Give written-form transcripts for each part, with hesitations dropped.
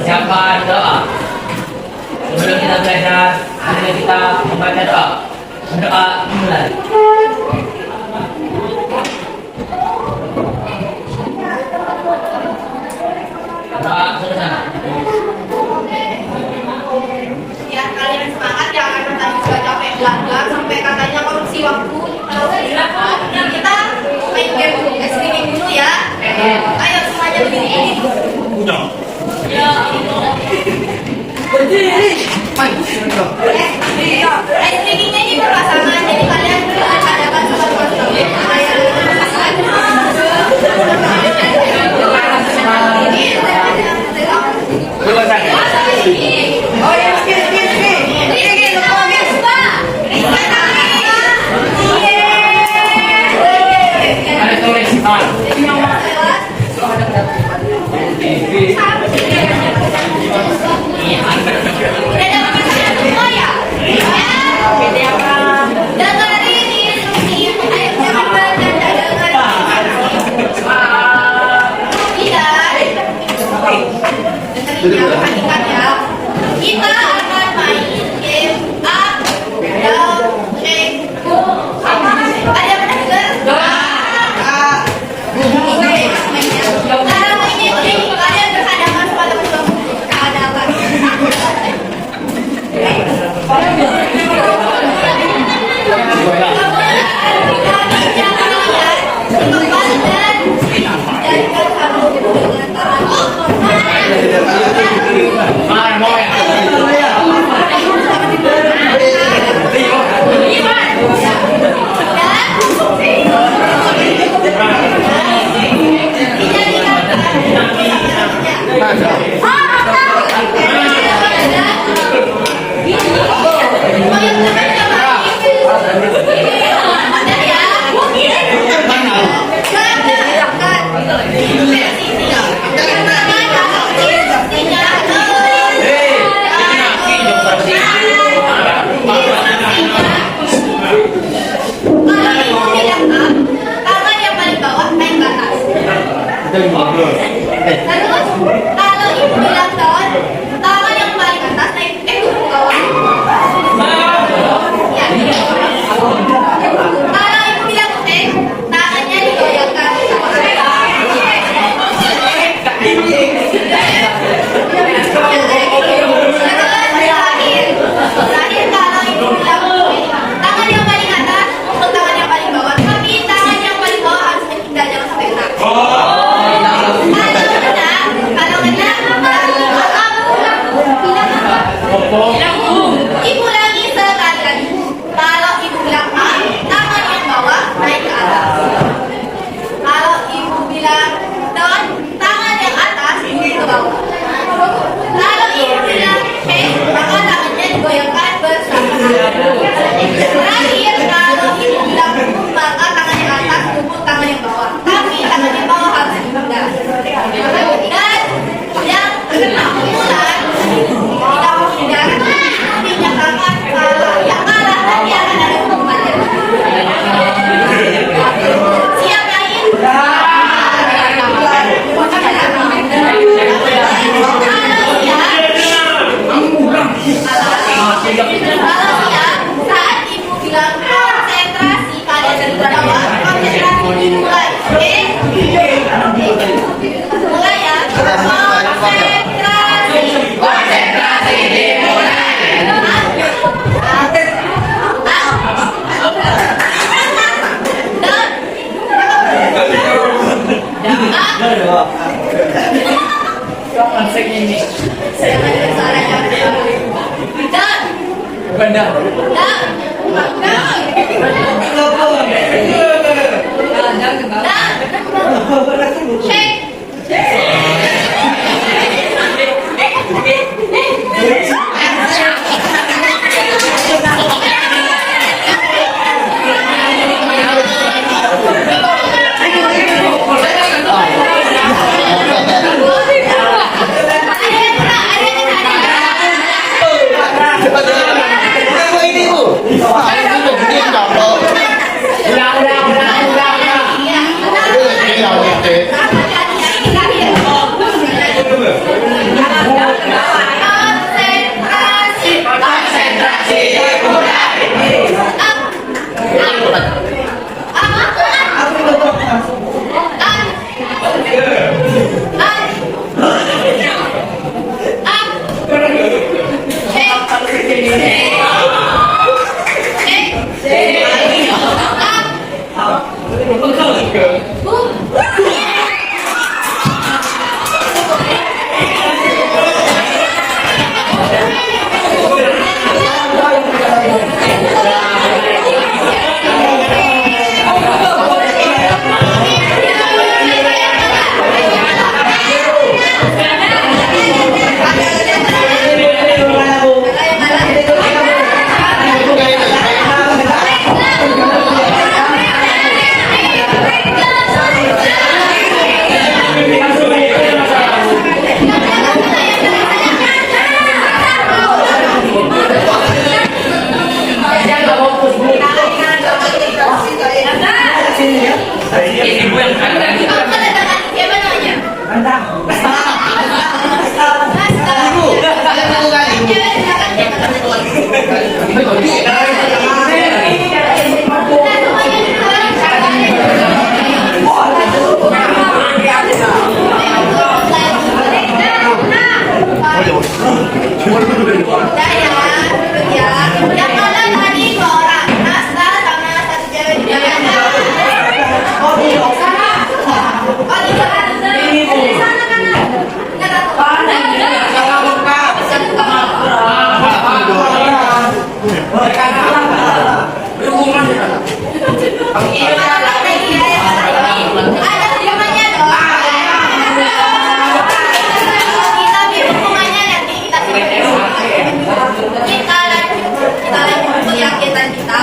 Siapkan doa. Sebelum kita belajar, mari kita membaca doa. Doa mulai. Doa selesai. Ya kalian semangat ya, karena tadi sudah capek belajar sampai katanya korupsi waktu. Kita main game dulu, streaming dulu ya. Ayo semuanya berdiri. Ya. Berdiri. Streamingnya ini berpasangan, jadi kalian adakan satu-satu. Kita akan main game up, down, shake, ada yang dengar? Cara mainnya ini kalian berhadapan pada kehadapan. Terus kalau ibu bilang down, tangan yang paling atas naik turun ke bawah. Ya. Kalau ibu bilang shake, tangannya digoyangkan. Terakhir kalau ibu bilang tangan yang paling atas untuk tangan yang paling bawah, tapi tangan yang paling bawah harus menghindar, jangan sampai kena. Ibu lagi sekali lagi. Kalau ibu bilang A, tangan yang bawah naik ke atas. Kalau ibu bilang down, tangan yang atas turun ke bawah. Kalau ibu bilang shake, maka tangannya digoyangkan bersamaan. Terakhir, kalau ibu bilang move, maka tangan yang atas tumpuk tangan yang bawah. Tapi tangan yang bawah harus dihindar. Dan yang kesimpulan tidak menghindar, dinyatakan kalah. Yang kalah nanti akan ada hukumannya. Siap main? Kalau siap, saat ibu bilang konsentrasi, kalian dari bawah konsentrasi dimulai. Oke? Mulai ya. Konsentrasi dimulai. Kapan segini? Saya akan suaranya. Dan. Benar. Shake. Ulang. Yang mana tadi dua orang, Nasta sama satu cewek di belakang. Oh, di sana. Oh, di sana. Di sana kan. Nggak tahu. Ada hukumannya dong. Kita bikin hukumannya nanti kita kita lanjut kegiatan kita.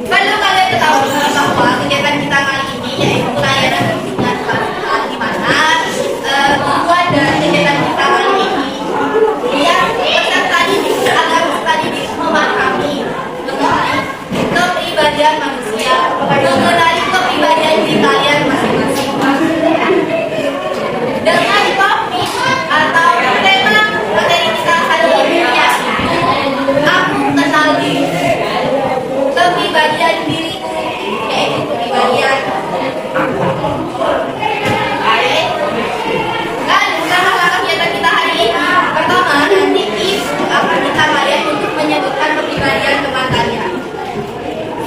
Perlu kalian ketahui bahwa kegiatan kita kali ini yaitu pelayanan di mana tujuan dari kegiatan kita kali ini biar peserta didik agar peserta didik memahami mengenai kepribadian manusia, mengenai kepribadian diri kalian masing-masing. Dengan topik atau tema materi kita kali ini yaitu aku kenal diri. Kepribadian diriku yaitu kepribadian baik. Dan langkah kegiatan kita hari ini pertama nanti ibu akan minta kalian untuk menyebutkan kepribadian teman kalian.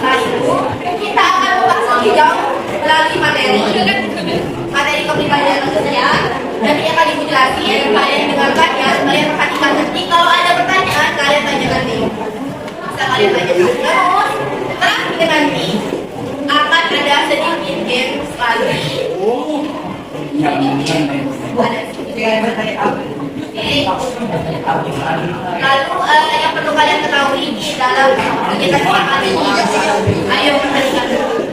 Setelah itu kita akan membahas lebih jauh melalui materi kepribadian manusia. Nanti akan ibu jelasin, kalian dengarkan ya, kalian perhatikan nanti kalau ada pertanyaan kalian tanyakan di bisa kalian tanyakan terus. Terakhir nanti akan ada sedikit games lagi. Lalu yang perlu kalian ketahui di dalam kegiatan kita kali ini, ayo perhatikan dulu.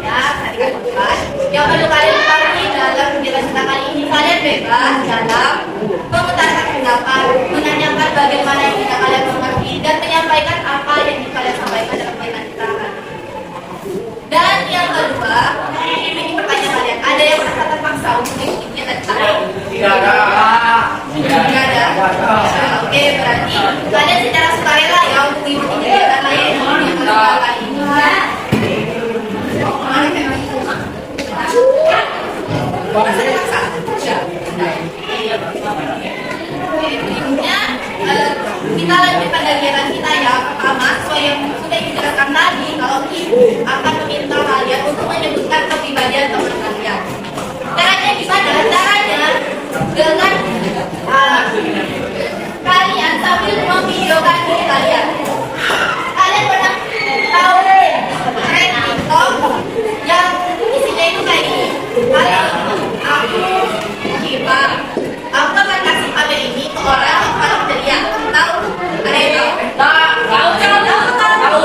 Ya, perhatikan depan. Yang perlu kalian ketahui dalam kegiatan kita kali ini, kalian bebas dalam mengutarakan pendapat, menanyakan bagaimana yang tidak kalian mengerti dan menyampaikan apa yang kalian sampaikan dalam kegiatan kita kali ini. Dan yang kedua, ini pertanyaan kalian, ada yang merasa terpaksa untuk mengikuti kegiatan kita? Tidak ada. Tidak ada. Oke, berarti kalian secara sukarela ya untuk mengikuti kegiatan kalian yang kedua kali ini. Merasa terpaksa? Berikutnya kita lanjutkan kegiatan kita ya. Pertama, sesuai yang sudah dijelaskan tadi, kalau ibu akan meminta kalian untuk menyebutkan kepribadian teman kalian. Caranya gimana? Caranya dengan kalian sambil memvideokan diri kalian. Kalian pernah tahu tren TikTok yang isinya itu kayak gini. Halo, aku Kipa. Aku akan kasih HP ini ke orang yang paling ceria. Tahu? Ada yang tahu? Tahu.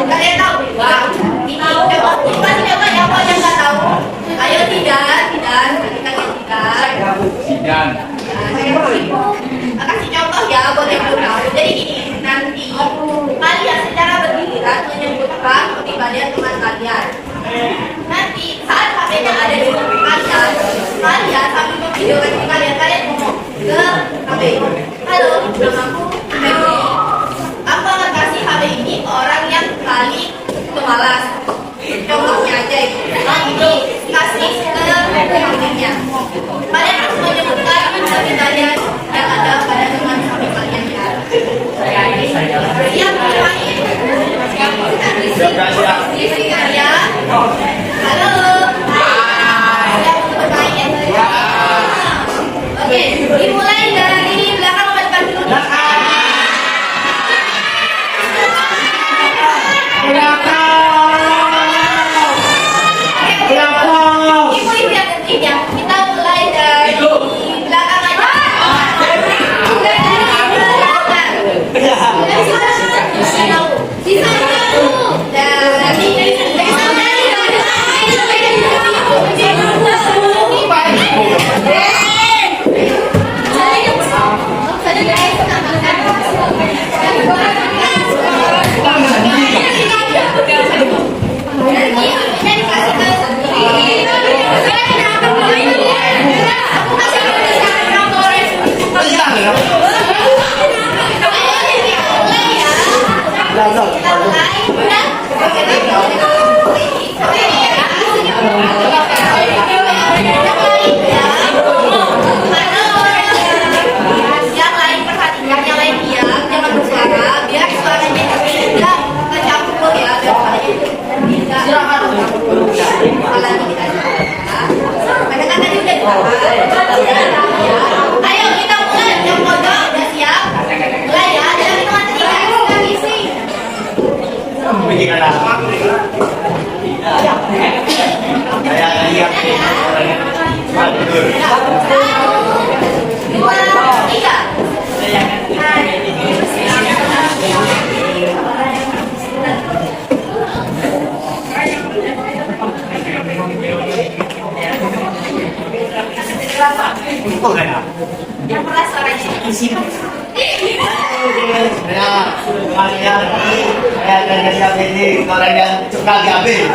Kalian tahu? Wah, ini coba yang kalian nggak tahu. Ayo tidak. Sidan. Kasih contoh ya buat yang belum tahu. Jadi gini, nanti kalian secara bergiliran menyebutkan kepribadian teman kalian. Nanti saat HP-nya ada di depan kalian sambil memvideokan diri kalian ngomong ke HP. Halo, namaku Febri. Aku akan kasih HP ini ke orang yang paling pemalas. Contohnya aja itu. Nanti kasih ke HP-nya. Kalian harus menyebutkan kepribadian yang ada pada teman HP kalian ya. Siap bermain? Siap ya. Halo. Siap untuk bermain? Oke, dimulai dari belakang ke depan dulu. Belakang. Apalagi kita kadang-kadang tadi udah dibahas. Ayo kita mulai. Yang pojok udah siap? Mulai ya. Dalam hitungan 3 kita isi. Satu, dua, tiga. Yang keras suaranya. Saya akan siap ini orang yang suka diambil.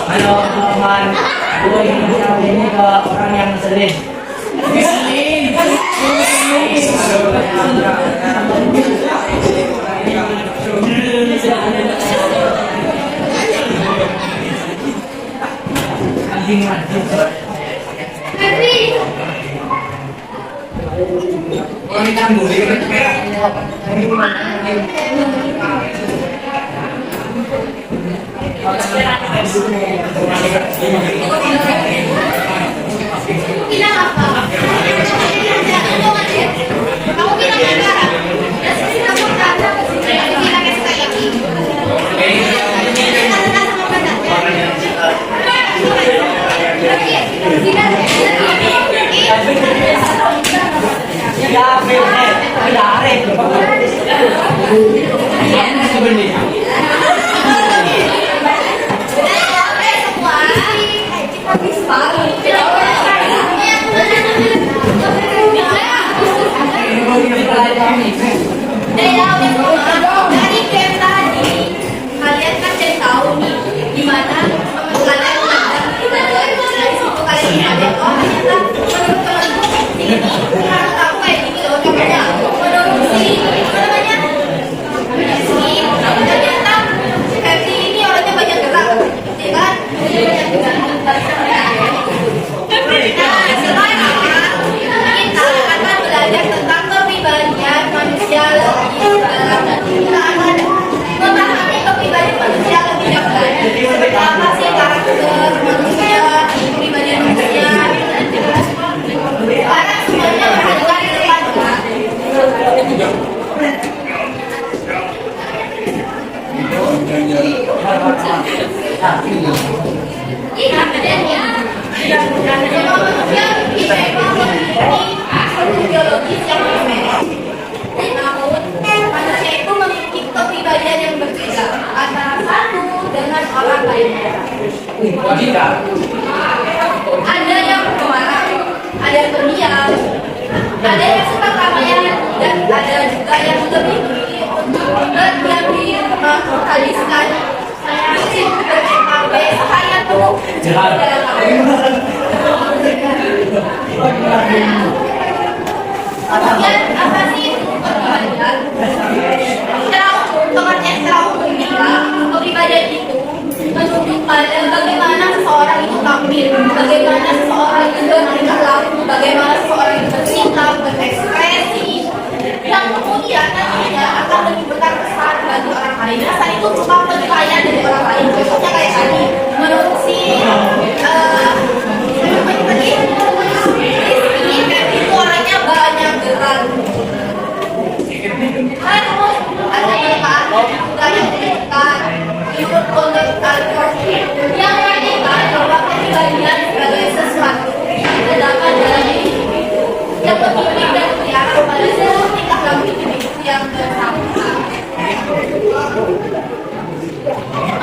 Halo teman-teman, gue ingin bilang ini ke orang yang sedih. Bilang apa? Kamu bilang negara. Dan sisi kamu kata bilang SKI. Dari game tadi, kalian kan jadi tahu nih gimana teman kalian dari situ kalian ada oh ternyata menurut temanku ini menurut aku kayak gini loh contohnya menurut si apa namanya si ternyata versi ini orangnya banyak gerak ya kan banyak gerak. Nah sekarang kita akan belajar tentang kepribadian manusia lebih dalam dan kita akan memahami kepribadian manusia lebih dalam. Apa sih karakter manusia, kepribadian manusia? Sekarang semuanya perhatikan di depan kan? Ini adanya semua manusia memiliki struktur biologis yang berbeda. Namun, manusia itu memiliki kepribadian yang berbeda antara satu dengan orang lainnya. Ada yang pemarah, ada yang pendiam, ada yang suka keramaian, dan ada juga yang lebih memilih untuk menghabiskan musik sampai seharian penuh di dalam kamar. Kemudian apa sih kepribadian? Pengertian secara umum kepribadian itu menunjukkan bagaimana seseorang itu tampil, bagaimana seseorang itu bertingkah laku, bagaimana seseorang itu bersikap, berekspresi, yang kemudian nantinya akan menimbulkan kesan bagi orang lain. Kesan itu berupa penilaian dari orang lain. Contohnya kayak tadi, menurut si itu orangnya banyak gerak. Terus ada kelemahan budaya pendidikan, menurut kontekstual yang menunjukkan bahwa kepribadian sebagai sesuatu yang terdapat dalam diri individu yang berpikir dan berarah pada seluruh tingkah laku individu yang bersangkutan.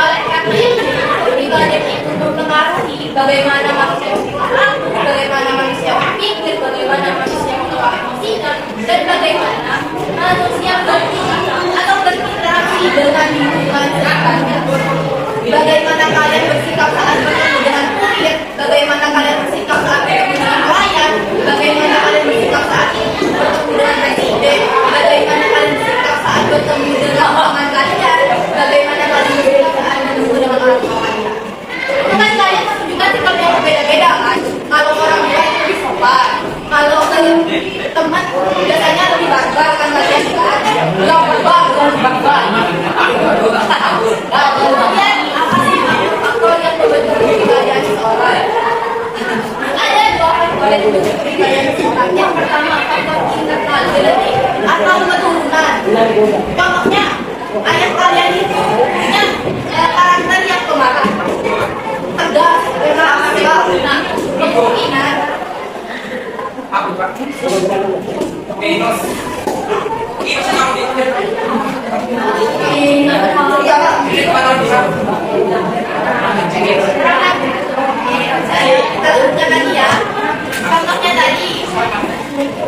Oleh karena itu, kepribadian itu mempengaruhi bagaimana manusia berlaku, bagaimana manusia berpikir, bagaimana manusia mengelola emosinya, dan bagaimana manusia bertindak atau berinteraksi dengan lingkungan sekitarnya. Bagaimana kalian bersikap saat bertemu dengan kurir, bagaimana kalian bersikap saat bertemu dengan pelayan, bagaimana kalian bersikap saat bertemu dengan presiden, bagaimana kalian bersikap saat bertemu dengan pasangan kalian, bagaimana kalian bersikap saat bertemu dengan orang tua kalian. Itu kan kalian menunjukkan sikap yang berbeda-beda kan. Kalau orang tua itu lebih sopan, kalau kalian teman biasanya lebih barbar kan kalian kan. Lebih barbar. Kemudian apa sih faktor yang membentuk kepribadian seseorang? Ada dua faktor yang membentuk kepribadian seseorang. Yang pertama faktor internal genetik atau keturunan. Contohnya ayah kalian itu punya karakter yang pemarah, tegas, keras, nah kemungkinan contohnya tadi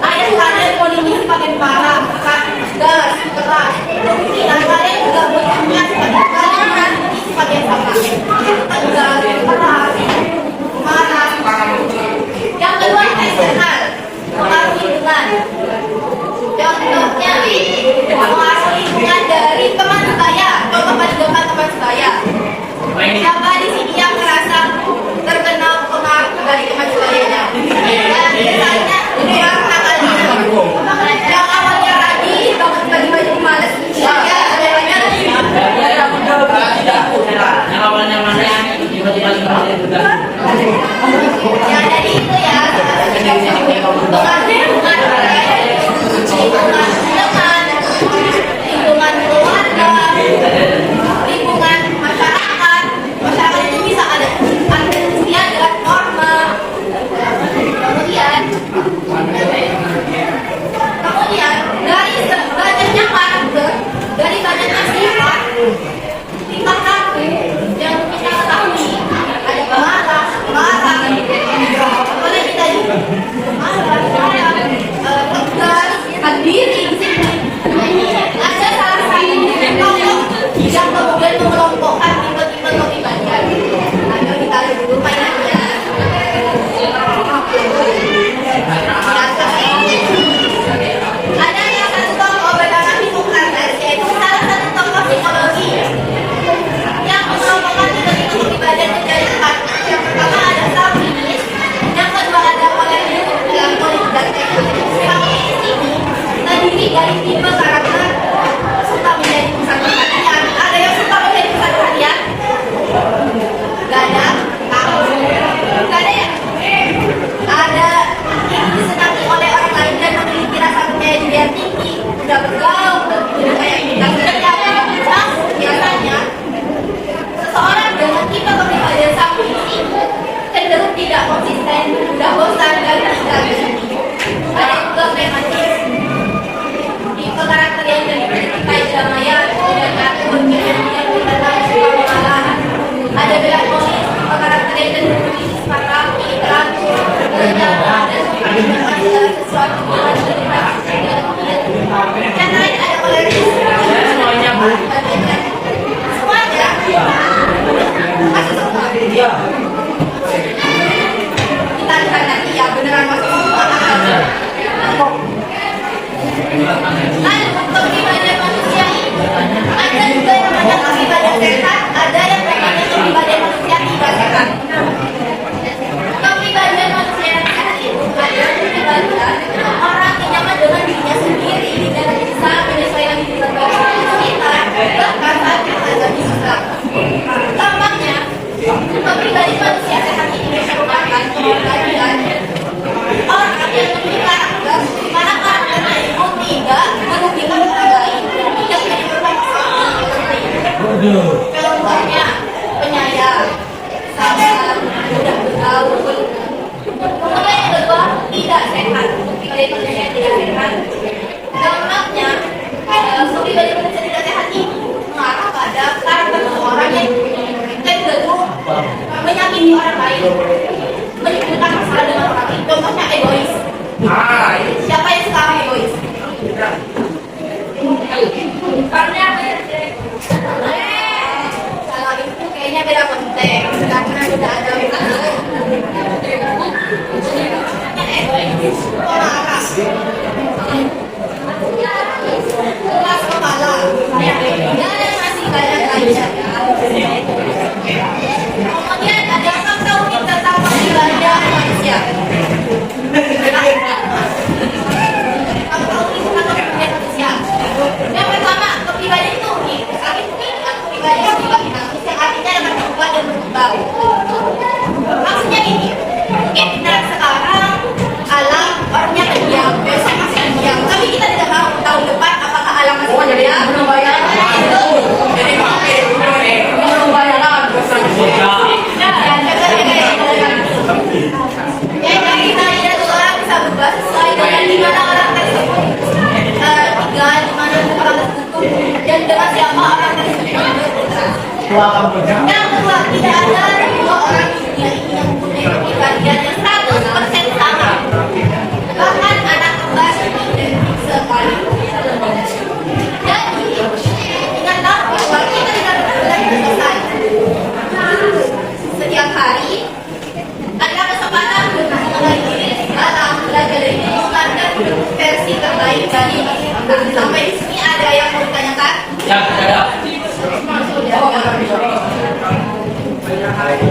ayah kalian kondisi semakin parah, gas, keras, kemungkinan kalian juga punya kalian sebagai sama tegas, keras, marah. Yang kedua eksternal, pengaruh lingkungan. Contohnya pengaruh lingkungan dari teman saya. Contoh pada teman saya. Siapa di sini yang merasa terkena pengaruh dari teman saya? Misalnya orang nakalnya, yang awalnya rajin, tiba-tiba jadi malas. Ya, yang awalnya mana tiba-tiba ya jadi itu ya. Lingkungan keluarga, lingkungan masyarakat itu bisa ada dengan norma. Kemudian dari banyaknya karakter, dari banyaknya sifat, tingkah laku yang kita ketahui ada marah, boleh kita juga marah, tegas, mandiri, disiplin. Ada salah satu kelompok yang kemudian mengelompokkan tipe-tipe kepribadian. Ayo kita lihat dulu mainannya. Ada yang satu tokoh bernama Hippocrates, yaitu salah satu tokoh psikologi yang mengelompokkan tipe-tipe kepribadian menjadi 4. Yang pertama ada Salvinis, yang kedua ada Polemius, dan teknologi. Salvinis ini terdiri dari tipe karakter suka menjadi pusat perhatian. Ada yang suka menjadi pusat perhatian? Gak ada? Gak ada ya? Ada yang disenangi oleh orang lain dan memiliki rasa percaya diri yang tinggi, mudah bergaul, tidak kayak kita kerja. Namun biasanya seseorang dengan tipe kepribadian Salvinis ini cenderung tidak konsisten, mudah bosan dan tidak berhenti. Ada juga pragmatis, tipe karakter yang jadi kayak kedamaian, tidak teratur, yang bertenang, suka mengalah. Ada melankolis, tipe karakter yang cenderung memiliki sifat rapi, teratur, berjalan, dan segala sesuatu yang harus dilakukan. Yang lain ada koleris, semuanya masih semua. Kita lihat nanti ya beneran masih semua. Lalu kepribadian manusia ini ada juga yang namanya kepribadian sehat, ada yang namanya kepribadian pribadi manusia sehat ini merupakan kepribadian orang yang memiliki karakter di mana karakternya itu tidak merugikan orang lain, tidak menimbulkan masalah seperti contohnya penyayang, sabar, mudah bergaul. Kemudian yang kedua, tidak sehat. Pribadi manusia yang tidak sehat dampaknya pribadi manusia tidak sehat itu mengarah pada karakter seseorang yang cenderung menyakiti orang lain, menimbulkan masalah dengan orang lain. Contohnya egois. Siapa yang sekarang egois? Karena apa ya? Kalau itu kayaknya beda konteks, karena sudah ada egois. Marah. Keras kepala. Jangan masih banyak-banyak. Kemudian ada fakta unik tentang kepribadian manusia. Fakta unik tentang kepribadian manusia. Yang pertama, kepribadian itu unik. Tapi unik kepribadian manusia artinya dapat berubah dan berkembang. Maksudnya ini, mungkin kita sekarang alam orangnya pendiam, besok masih pendiam. Tapi kita tidak tahu tahun depan apakah alam masih pendiam. Dan dengan siapa orang tersebut. Yang kedua, tidak ada dua orang di dunia ini yang mempunyai kepribadian yang 100% sama. Bahkan anak kembar identik sekali. Jadi, ingatlah bahwa kita tidak pernah belajar selesai. Setiap hari adalah kesempatan untuk mengenali diri dalam belajar dari lingkungan dan versi terbaik dari kita. Sampai di sini ada yang mau ditanyakan? Ya, ada.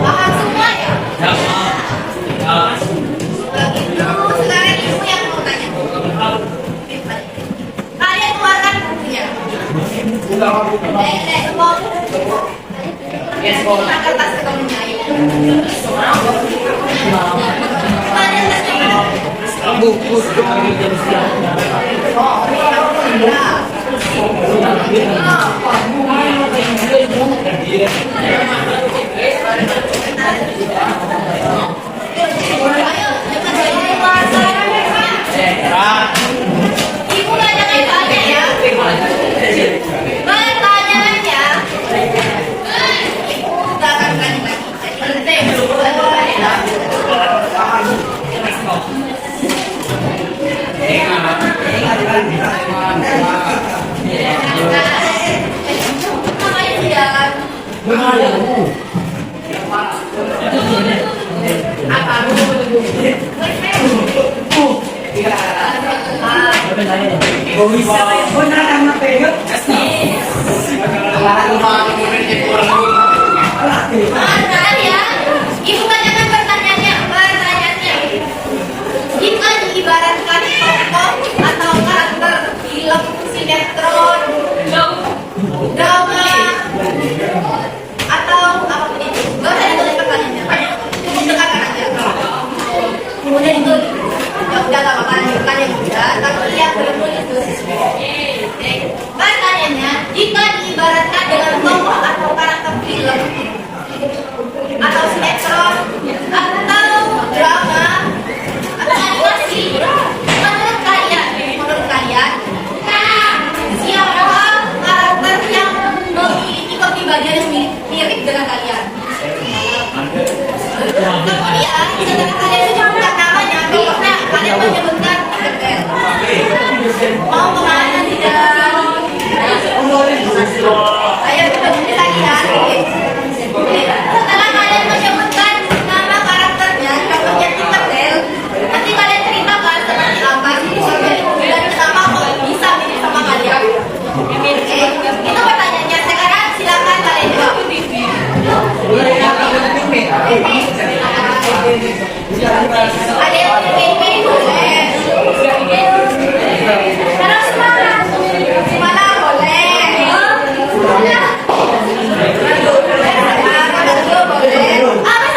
Paham semua ya? Ya. Begitu, sekarang ibu yang mau tanya. Kalian keluarkan bukunya. Kertas ketemunya ya. Kalian tanya. Buku. Oh, ya. Ibu tanya ya. Pertanyaannya, ibu gak akan tanya lagi. Penting. Ibu tanyakan pertanyaannya. Jika diibaratkan tokoh atau karakter film, sinetron, drama, atau apapun itu, gak usah ditulis pertanyaannya, cukup dengarkan aja. Kemudian itu, ya udah gak apa-apa, lanjutkan yang udah, tapi yang belum nulis. Pertanyaannya, jika diibaratkan dengan tokoh atau karakter film, atau sinetron, atau drama, atau animasi, menurut kalian, siapa karakter yang memiliki kepribadian yang mirip dengan kalian? Kemudian, setelah kalian menyebutkan namanya, biasanya kalian menyebutkan detail. Mau kemana tidak? Ayo kita mulai lagi ya. Setelah kalian menyebutkan nama karakternya, contohnya detail, nanti kalian ceritakan seperti apa dan kenapa kok bisa mirip sama kalian. Oke, itu pertanyaannya. Sekarang silakan kalian jawab. Ada yang pilih boleh. Sekarang semangat. Semangat boleh. Boleh. Boleh.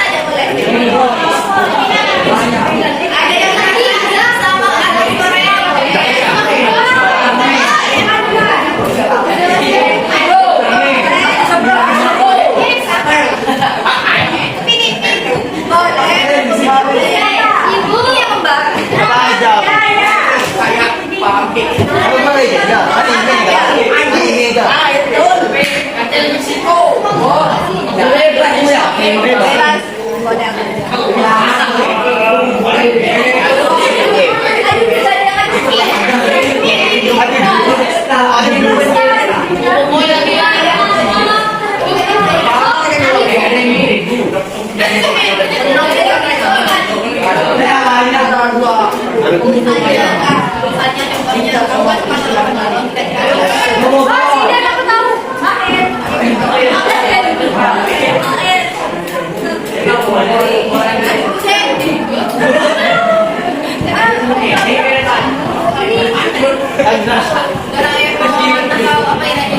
Saya misalnya contohnya kamu kan cuma nonton kita tidak dapat tahu.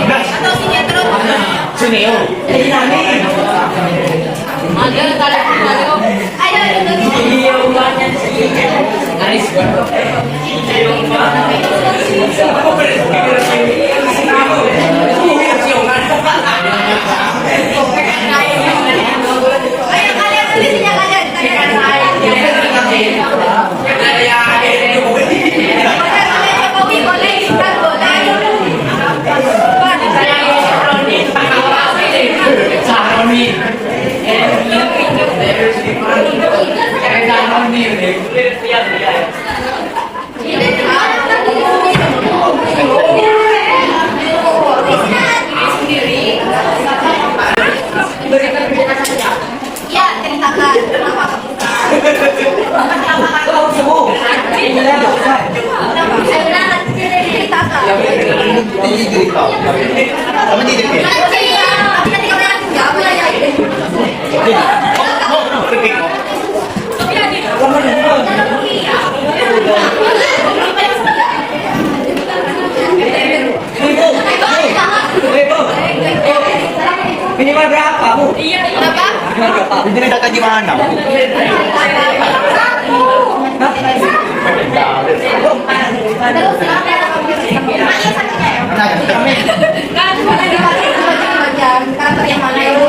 Atau sinetron. Suneo. Jadi nani. Ya, ceritakan. Apa jadi? Minimal berapa, Bu? Berapa? Ini data di mana? Karakter yang mana itu?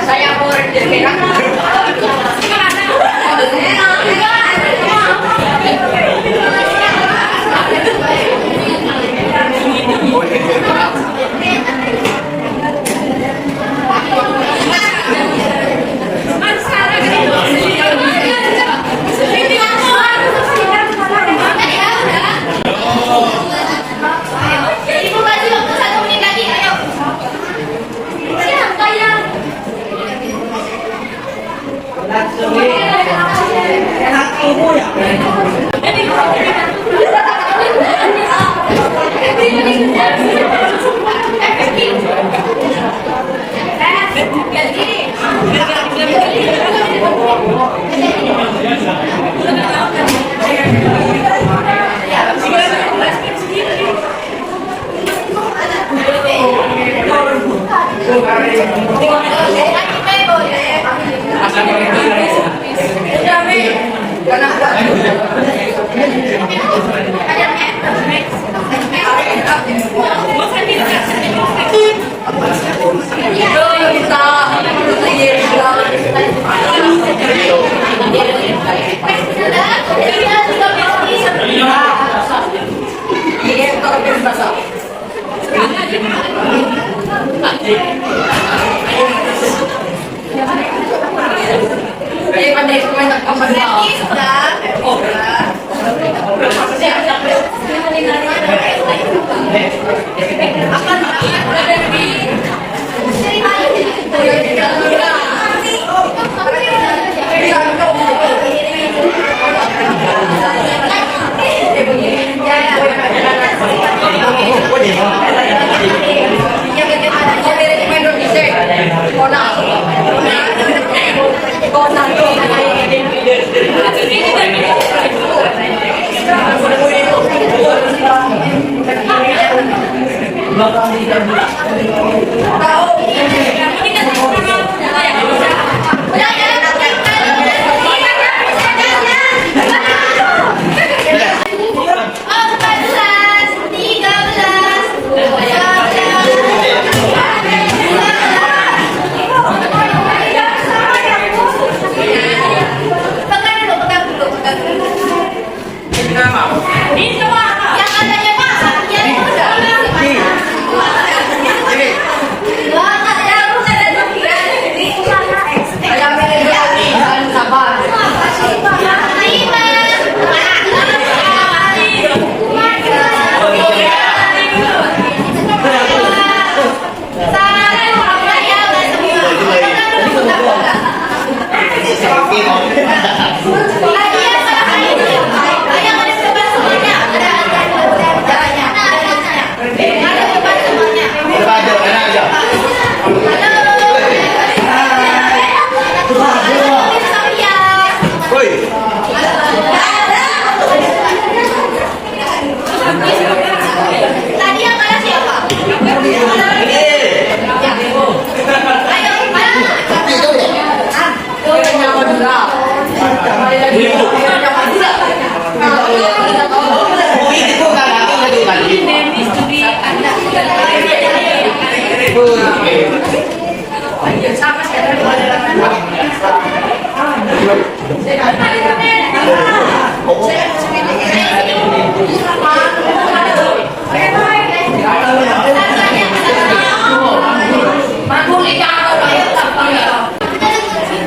Saya mau Ibu kasih waktu 1 menit lagi, ayo. Siapa yang? Enak ibu ya? Sudah.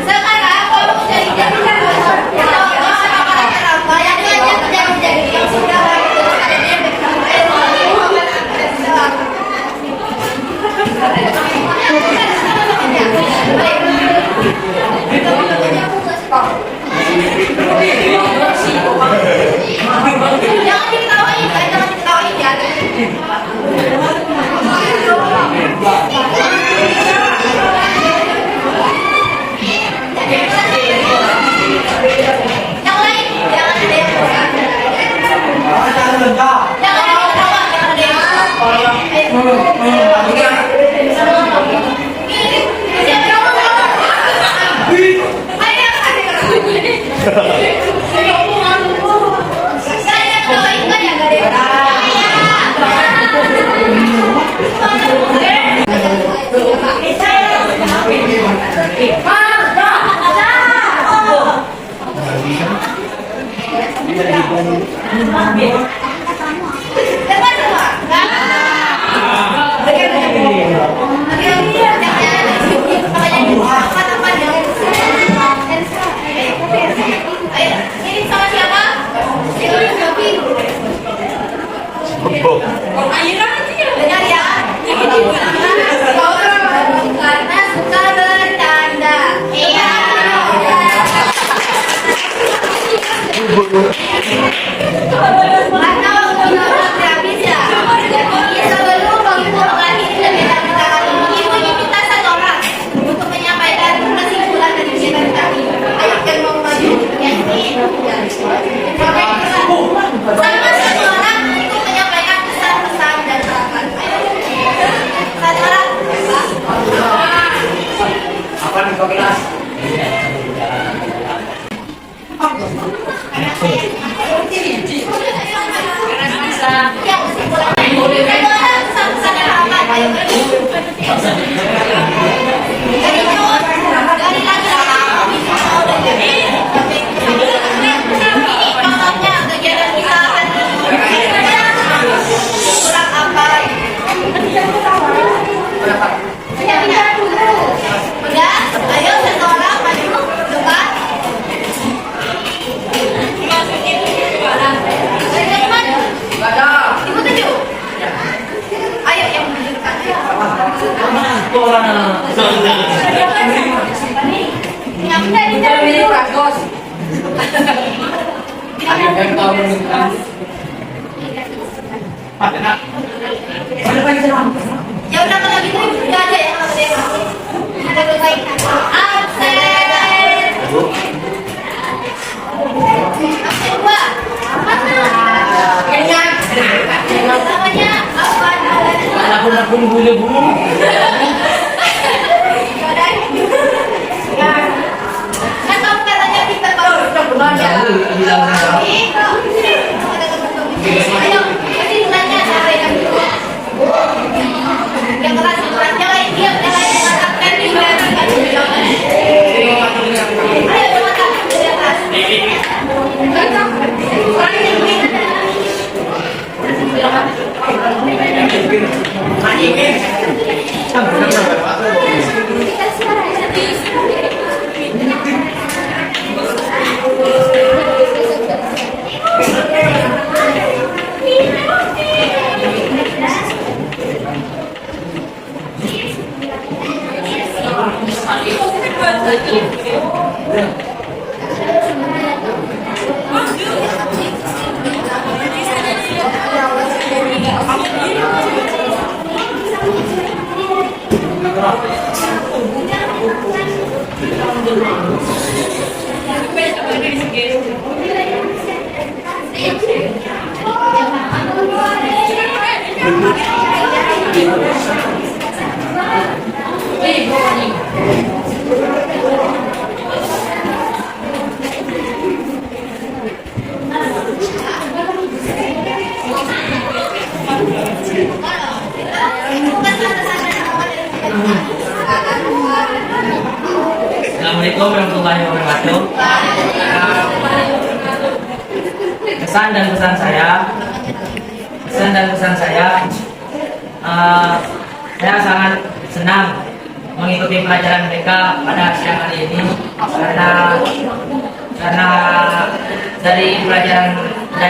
Sekarang kalau jadi bayangin aja jadi yang sudah ada dia jangan diketawain, jangan diketawain ya. Yang lain, jangan ada yang kurang. Jangan ada yang ketawa, jangan ada yang Dengar ya, karena suka bercanda. Iya. Karena waktu nggak habis ya. Jadi sebelum ibu mengakhiri kegiatan kita kali ini, ibu ingin minta satu orang untuk menyampaikan kesimpulan dari kegiatan kami. Ayo yang mau maju, yang ini. Sama satu orang untuk menyampaikan pesan-pesan dan harapan. Ayo, satu orang. Apa nih kau kelas? Ya, kesimpulannya. Satu orang pesan-pesan dan harapan. Ayo, dari cowok, dari laki-laki, mau dan jadi. Ini contohnya kegiatan kita hari ini. Kurang apa? Ya, dulu. Udah, ayo satu orang maju depan. Dari mana? Ibu tuju. Ayo yang maju depan. Yang dari dulu. Ya udah kalau gitu udah aja ya kalau dia ada selesai. Absen. Absen dua. Mana? Kenyang. Namanya apa? Aku bulu-bulu. Kan kamu katanya kita baru belajar. Ayo, kesimpulannya apa yang dulu? Yang kelas kelas yang lain diam, yang lain mengatakan tidak jawaban. Ayo mengatakan di atas. Assalamualaikum warahmatullahi wabarakatuh. Kesan dan pesan saya, saya sangat senang mengikuti pelajaran mereka pada siang hari ini karena dari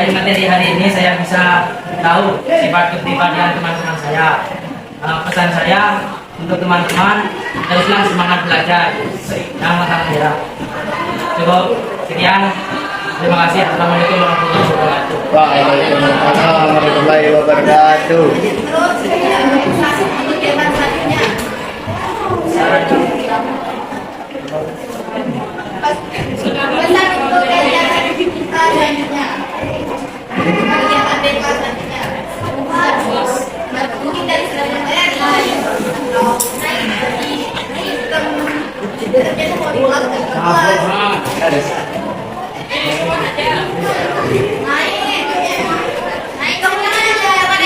materi hari ini saya bisa tahu sifat kepribadian teman-teman saya. Pesan saya untuk teman-teman, teruslah semangat belajar yang matang merah. Cukup sekian. Terima kasih. Assalamualaikum warahmatullahi wabarakatuh. Waalaikumsalam warahmatullahi wabarakatuh. Terus untuk tema selanjutnya. Pesan untuk kegiatan kita selanjutnya. Kegiatan BK selanjutnya. Mungkin dari selanjutnya terjadi mau diulang ke kelas. Naik dong aja, pada.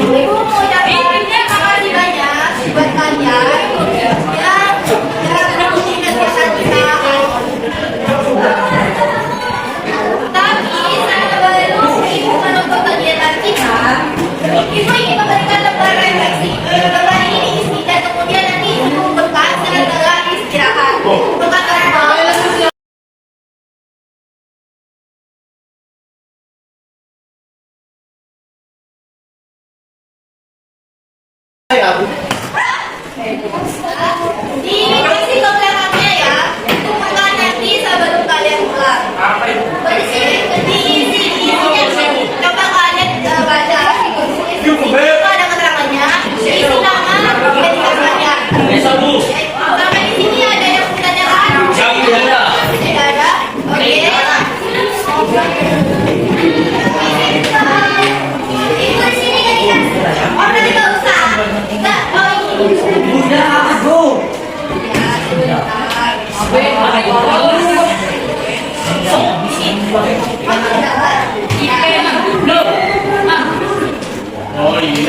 Ibu mau ucapinnya makasih banyak buat kalian yang mengikuti kegiatan kita. Tapi sebelum ibu menutup kegiatan kita, ibu ingin memberikan lembar refleksi. Lembar ini isi dan kemudian nanti ibu buka setelah istirahat. Bukan apa? Di sisi belakangnya ya, itu bukan nanti sebelum kalian pulang. Di sini, coba kalian baca. Itu ada keterangannya, isi nama, identitas kalian. Sampai di sini ada yang ditanyakan? Tidak ada. Oke. Itu di sini kan ya? Oh, nanti nggak usah. Nggak, oh ini.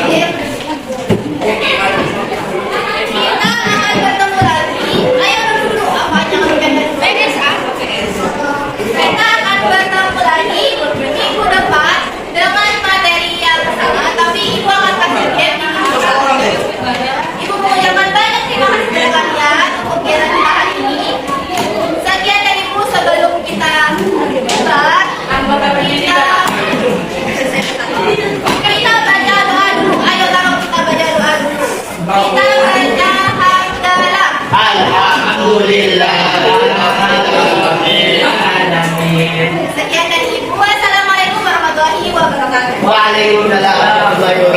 Kita akan bertemu lagi. Ayo dulu apanya kita akan bertemu lagi minggu depan dengan materi yang sama, tapi ibu akan kasih game di minggu depan. Ibu mengucapkan banyak terima kasih kepada kalian untuk kegiatan kita hari ini. Sekian dari ibu sebelum kita bubar, kita baca doa dulu. Ayo tahu kita baca doa dulu. Kita baca hamdalah. Alhamdulillah. Sekian dari ibu. Wassalamualaikum warahmatullahi wabarakatuh. Waalaikumsalam warahmatullahi wabarakatuh.